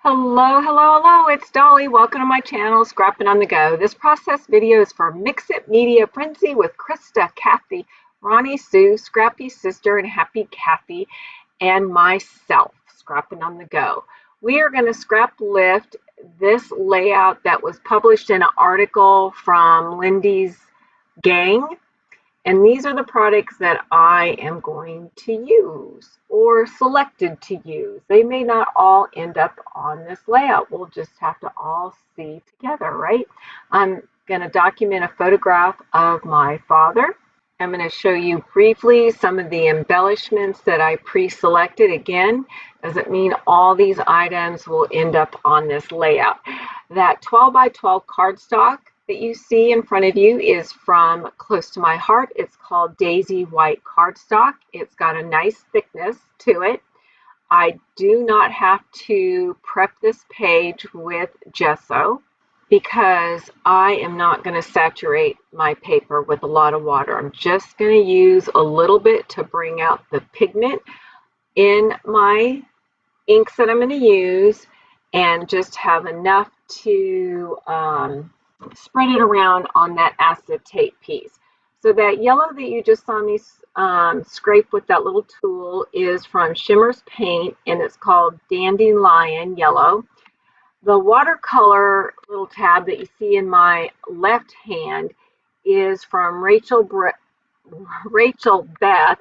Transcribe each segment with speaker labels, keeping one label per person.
Speaker 1: Hello, hello, hello, it's Dolly. Welcome to my channel, Scrapping on the Go. This process video is for Mix It Media Frenzy with Krista, Kathy, Ronnie, Sue, Scrappy Sister, and Happy Kathy, and myself, Scrapping on the Go. We are going to scrap lift this layout that was published in an article from Lindy's Gang. And these are the products that I am going to use or selected to use. They may not all end up on this layout. We'll just have to all see together, right? I'm going to document a photograph of my father. I'm going to show you briefly some of the embellishments that I pre-selected. Again, doesn't mean all these items will end up on this layout. That 12 by 12 cardstock that you see in front of you is from Close to My Heart. It's called Daisy White cardstock. It's got a nice thickness to it. I do not have to prep this page with gesso because I am not going to saturate my paper with a lot of water. I'm just going to use a little bit to bring out the pigment in my inks that I'm going to use and just have enough to spread it around on that acetate piece. So that yellow that you just saw me scrape with that little tool is from Shimmer's Paint, and it's called Dandelion Yellow. The watercolor little tab that you see in my left hand is from Rachel Beth,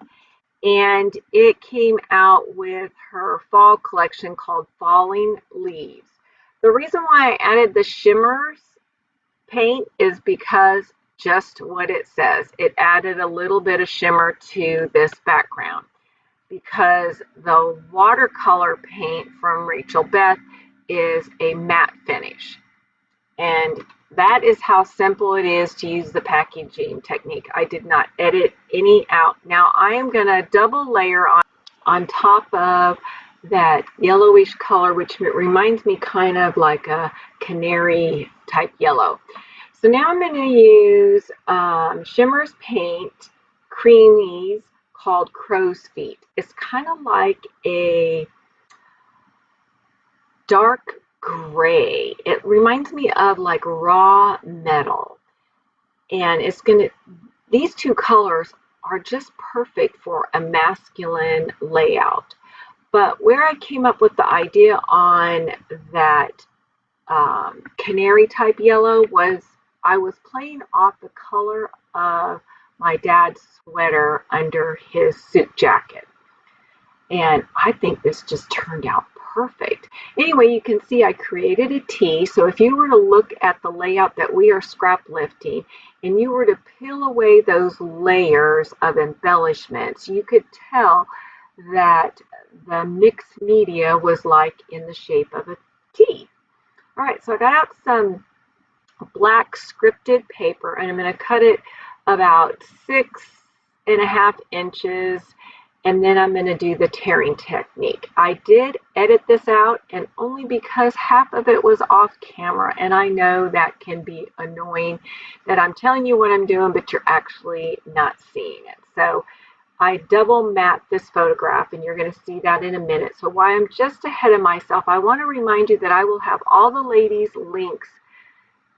Speaker 1: and it came out with her fall collection called Falling Leaves. The reason why I added the Shimmer's Paint is because just what it says. It added a little bit of shimmer to this background because the watercolor paint from Rachel Beth is a matte finish. And that is how simple it is to use the packaging technique. I did not edit any out. Now I am going to double layer on top of that yellowish color, which reminds me kind of like a canary type yellow. So now I'm going to use Shimmer's Paint Creamies called Crow's Feet. It's kind of like a dark gray. It reminds me of like raw metal. And these two colors are just perfect for a masculine layout. But where I came up with the idea on that canary type yellow was I was playing off the color of my dad's sweater under his suit jacket. And I think this just turned out perfect. Anyway, you can see I created a T. So if you were to look at the layout that we are scrap lifting and you were to peel away those layers of embellishments, you could tell that the mixed media was like in the shape of a T. All right, so I got out some black scripted paper and I'm going to cut it about 6.5 inches, and then I'm going to do the tearing technique. I did edit this out, and only because half of it was off camera, and I know that can be annoying that I'm telling you what I'm doing, but you're actually not seeing it. So I double matte this photograph, and you're going to see that in a minute. So while I'm just ahead of myself, I want to remind you that I will have all the ladies' links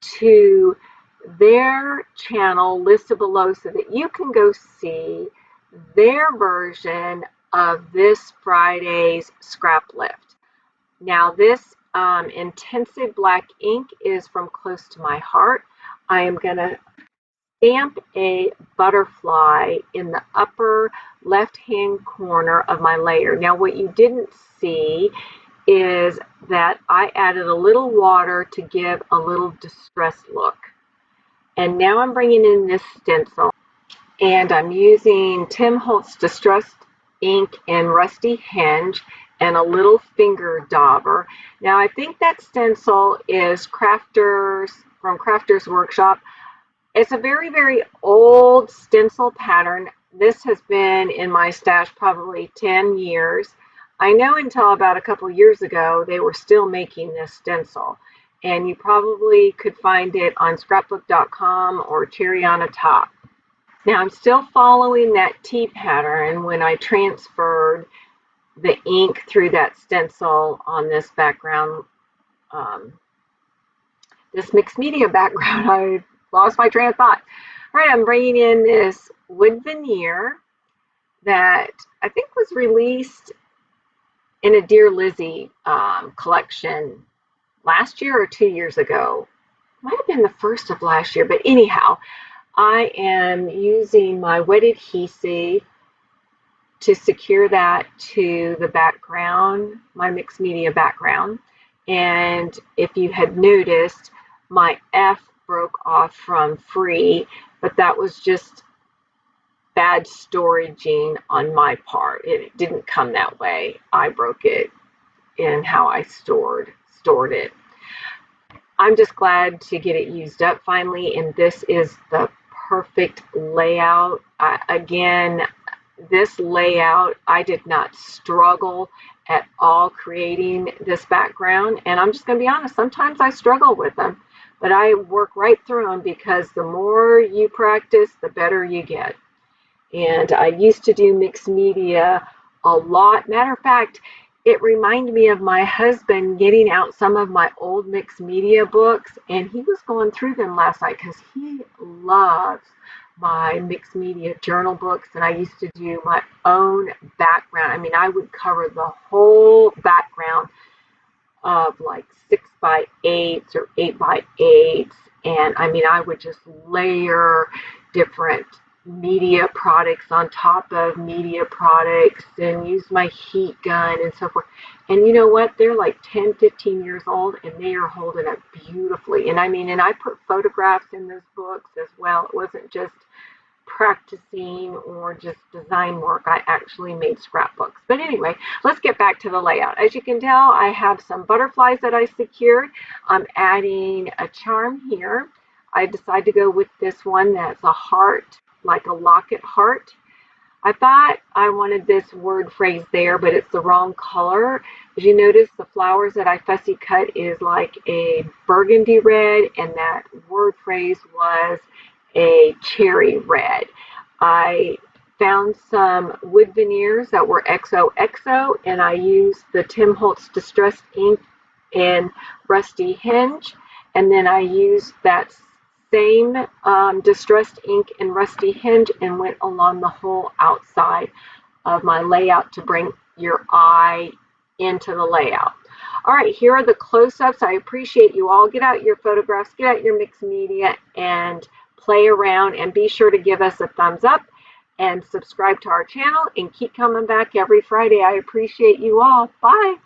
Speaker 1: to their channel listed below so that you can go see their version of this Friday's scrap lift. Now this intensive black ink is from Close to My Heart. I am going to stamp a butterfly in the upper left hand corner of my layer. Now what you didn't see is that I added a little water to give a little distressed look. And now I'm bringing in this stencil, and I'm using Tim Holtz Distressed ink in Rusty Hinge and a little finger dauber. Now I think that stencil is from Crafters Workshop. It's a very, very old stencil pattern. This has been in my stash probably 10 years. I know until about a couple years ago they were still making this stencil, and you probably could find it on scrapbook.com or Cherry on a Top. Now I'm still following that T pattern when I transferred the ink through that stencil on this background um, this mixed media background. I lost my train of thought. All right, I'm bringing in this wood veneer that I think was released in a Dear Lizzie collection last year or 2 years ago. Might have been the first of last year, but anyhow, I am using my wet adhesive to secure that to the background, my mixed media background. And if you had noticed, my F broke off from free, but that was just bad storaging on my part. It didn't come that way. I broke it in how I stored it. I'm just glad to get it used up finally, and this is the perfect layout. Again, this layout, I did not struggle at all creating this background, and I'm just going to be honest, sometimes I struggle with them, but I work right through them because the more you practice, the better you get. And I used to do mixed media a lot. Matter of fact, it reminded me of my husband getting out some of my old mixed media books, and he was going through them last night because he loves my mixed media journal books, and I used to do my own background. I mean, I would cover the whole background of like 6x8s or 8x8s, and I mean, I would just layer different media products on top of media products and use my heat gun and so forth. And you know what? They're like 10, 15 years old and they are holding up beautifully. And I mean, and I put photographs in those books as well. It wasn't just practicing or just design work. I actually made scrapbooks. But anyway, let's get back to the layout. As you can tell, I have some butterflies that I secured. I'm adding a charm here. I decided to go with this one that's a heart, like a locket heart. I thought I wanted this word phrase there, but it's the wrong color. As you notice, the flowers that I fussy cut is like a burgundy red, and that word phrase was a cherry red. I found some wood veneers that were XOXO, and I used the Tim Holtz Distressed Ink in Rusty Hinge, and then I used that same distressed ink and Rusty Hinge and went along the whole outside of my layout to bring your eye into the layout. All right, here are the close-ups. I appreciate you all. Get out your photographs, get out your mixed media, and play around, and be sure to give us a thumbs up and subscribe to our channel and keep coming back every Friday. I appreciate you all. Bye.